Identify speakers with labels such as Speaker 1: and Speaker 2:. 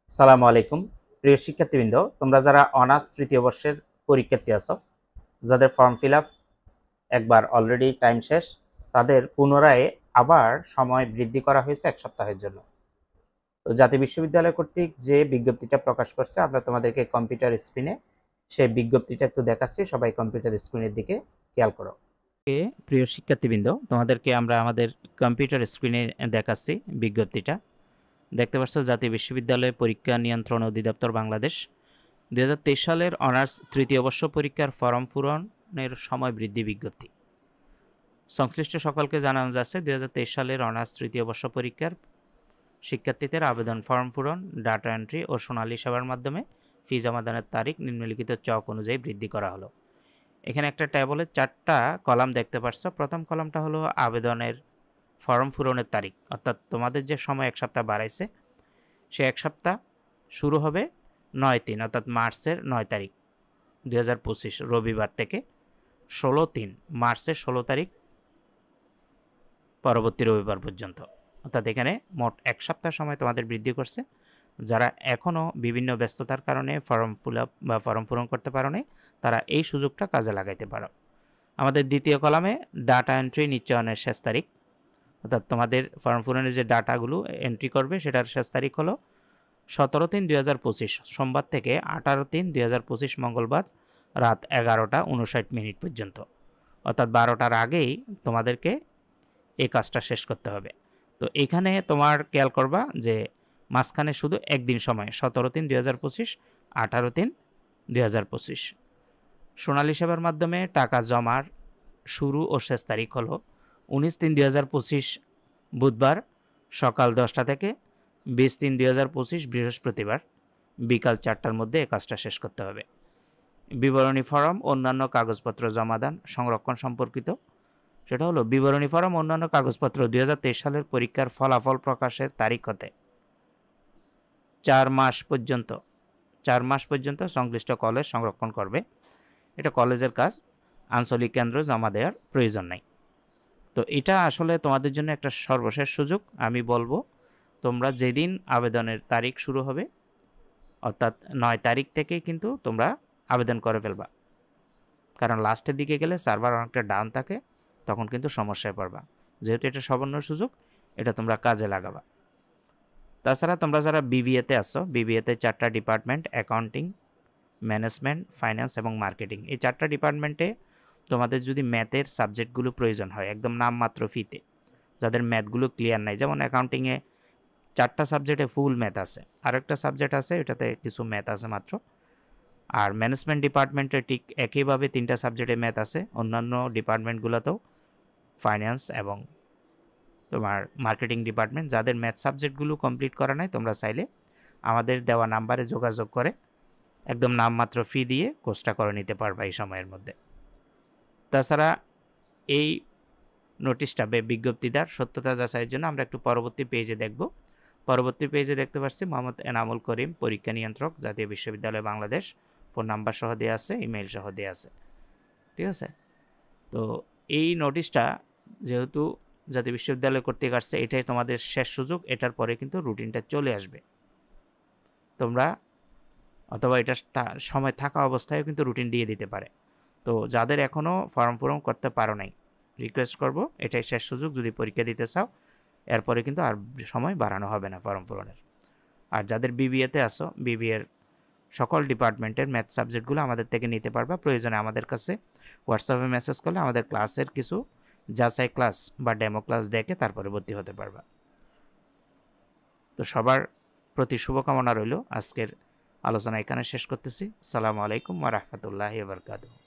Speaker 1: সালামু আলাইকুম প্রিয় শিক্ষার্থীবৃন্দ, তোমরা যারা অনার্স তৃতীয় বর্ষের পরীক্ষার্থী আছো, যাদের ফর্ম ফিল আপ একবার অলরেডি টাইম শেষ, তাদের পুনরায় আবার সময় বৃদ্ধি করা হয়েছে 1 সপ্তাহের জন্য। তো জাতীয় বিশ্ববিদ্যালয় কর্তৃক যে বিজ্ঞপ্তিটা প্রকাশ করছে, আমরা তোমাদেরকে কম্পিউটার স্ক্রিনে সেই বিজ্ঞপ্তিটা একটু দেখাচ্ছি। সবাই কম্পিউটার স্ক্রিনের দিকে খেয়াল করো। প্রিয় শিক্ষার্থীবৃন্দ, তোমাদেরকে আমরা আমাদের কম্পিউটার স্ক্রিনে দেখাচ্ছি বিজ্ঞপ্তিটা। দেখতে পাচ্ছ জাতীয় বিশ্ববিদ্যালয় পরীক্ষা নিয়ন্ত্রণ অধিদপ্তর বাংলাদেশ 2023 সালের অনার্স তৃতীয় বর্ষ পরীক্ষার ফর্ম পূরণের সময় বৃদ্ধি বিজ্ঞপ্তি। সংশ্লিষ্ট সকলকে জানানো যাচ্ছে 2023 সালের অনার্স তৃতীয় বর্ষ পরীক্ষার শিক্ষার্থীদের আবেদন ফর্ম পূরণ, ডাটা এন্ট্রি ও সোনালী সেবার মাধ্যমে ফি জমাদানের তারিখ নিম্নলিখিত চক অনুযায়ী বৃদ্ধি করা হলো। এখানে একটা ট্যাবলে 4টা কলাম দেখতে পাচ্ছ। প্রথম কলামটা হলো আবেদনের ফর্ম পূরণের তারিখ, অর্থাৎ তোমাদের যে সময় 1 সপ্তাহ বাড়াইছে, সে 1 সপ্তাহ শুরু হবে 9/3 অর্থাৎ মার্চের 9 তারিখ 2025 রবিবার থেকে 16/3 মার্চের 16 তারিখ পরবর্তী রবিবার পর্যন্ত। অর্থাৎ এখানে মোট 1 সপ্তাহ সময় তোমাদের বৃদ্ধি করছে। যারা এখনও বিভিন্ন ব্যস্ততার কারণে ফর্ম ফিল আপ বা ফর্ম পূরণ করতে পারো নাই, তারা এই সুযোগটা কাজে লাগাইতে পারো। আমাদের দ্বিতীয় কলামে ডাটা এন্ট্রি নিশ্চয়নের শেষ তারিখ, অর্থাৎ তোমাদের ফর্ম পূরণের যে ডাটাগুলো এন্ট্রি করবে সেটার শেষ তারিখ হলো 17/3/2025 সোমবার থেকে 18/3/2025 মঙ্গলবার রাত 11:59 পর্যন্ত। অর্থাৎ 12টার আগেই তোমাদেরকে এই কাজটা শেষ করতে হবে। তো এখানে তোমার খেয়াল করবা যে মাঝখানে শুধু একদিন সময় 17/3/2025 18/3/2025। সোনালী সেবার মাধ্যমে টাকা জমার শুরু ও শেষ তারিখ হলো 19/3/2025 বুধবার সকাল 10টা থেকে 20/3/2025 বৃহস্পতিবার বিকাল 4টার মধ্যে এই কাজটা শেষ করতে হবে। বিবরণী ফরম অন্যান্য কাগজপত্র জমাদান সংরক্ষণ সম্পর্কিত, সেটা হলো বিবরণী ফরম অন্যান্য কাগজপত্র 2023 সালের পরীক্ষার ফলাফল প্রকাশের তারিখ হতে 4 মাস পর্যন্ত সংশ্লিষ্ট কলেজ সংরক্ষণ করবে। এটা কলেজের কাজ, আঞ্চলিক কেন্দ্র জমা দেওয়ার প্রয়োজন নাই। তো এটা আসলে তোমাদের জন্য একটা সর্বশেষ সুযোগ। আমি বলবো তোমরা যেদিন আবেদনের তারিখ শুরু হবে, অর্থাৎ 9 তারিখ থেকে কিন্তু তোমরা আবেদন করে ফেলবা, কারণ লাস্টের দিকে গেলে সার্ভার অনেকটা ডাউন থাকে, তখন কিন্তু সমস্যায় পড়বা। যেহেতু এটা সবর্ণ সুযোগ, এটা তোমরা কাজে লাগাবা। তাছাড়া তোমরা যারা বিবিএতে আসো, বিবিএতে 4টা ডিপার্টমেন্ট, অ্যাকাউন্টিং, ম্যানেজমেন্ট, ফাইন্যান্স এবং মার্কেটিং, এই 4টা ডিপার্টমেন্টে তোমাদের যদি ম্যাথের সাবজেক্টগুলো প্রয়োজন হয় একদম নামমাত্র ফিতে, যাদের ম্যাথগুলো ক্লিয়ার নাই, যেমন অ্যাকাউন্টিংয়ে 4টা সাবজেক্টে ফুল ম্যাথ আছে, আর একটা সাবজেক্ট আছে এটাতে কিছু ম্যাথ আছে মাত্র। আর ম্যানেজমেন্ট ডিপার্টমেন্টে ঠিক একইভাবে 3টা সাবজেক্টে ম্যাথ আছে। অন্যান্য ডিপার্টমেন্টগুলোতেও ফাইন্যান্স এবং তোমার মার্কেটিং ডিপার্টমেন্ট, যাদের ম্যাথ সাবজেক্টগুলো কমপ্লিট করা নাই, তোমরা চাইলে আমাদের দেওয়া নাম্বারে যোগাযোগ করে একদম নামমাত্র ফি দিয়ে কোর্সটা করে নিতে পারবা এই সময়ের মধ্যে। তাছাড়া এই নোটিশটা বিজ্ঞপ্তিটার সত্যতা যাচাইয়ের জন্য আমরা একটু পরবর্তী পেজে দেখব। পরবর্তী পেজে দেখতে পাচ্ছি মোহাম্মদ এনামুল করিম, পরীক্ষা নিয়ন্ত্রক, জাতীয় বিশ্ববিদ্যালয় বাংলাদেশ, ফোন নাম্বার সহ দেওয়া আছে, ইমেইল সহ দেওয়া আছে। ঠিক আছে? তো এই নোটিশটা যেহেতু জাতীয় বিশ্ববিদ্যালয় কর্তৃক আসছে, এটাই তোমাদের শেষ সুযোগ। এটার পরে কিন্তু রুটিনটা চলে আসবে। তোমরা অথবা এটা সময় থাকা অবস্থায়ও কিন্তু রুটিন দিয়ে দিতে পারে। তো যাদের এখনও ফর্ম পূরণ করতে পারো নাই, রিকোয়েস্ট করব, এটাই শেষ সুযোগ যদি পরীক্ষা দিতে চাও। এরপরে কিন্তু আর সময় বাড়ানো হবে না ফর্ম পূরণের। আর যাদের বিবিএতে আসো, বিবিএর সকল ডিপার্টমেন্টের ম্যাথ সাবজেক্টগুলো আমাদের থেকে নিতে পারবা। প্রয়োজনে আমাদের কাছে হোয়াটসঅ্যাপে মেসেজ করলে আমাদের ক্লাসের কিছু যাচাই ক্লাস বা ডেমো ক্লাস দেখে তারপরে ভর্তি হতে পারবা। তো সবার প্রতি শুভকামনা রইল। আজকের আলোচনা এখানে শেষ করতেছি। আসসালামু আলাইকুম ওয়া রাহমাতুল্লাহি ওয়া বারাকাতুহু।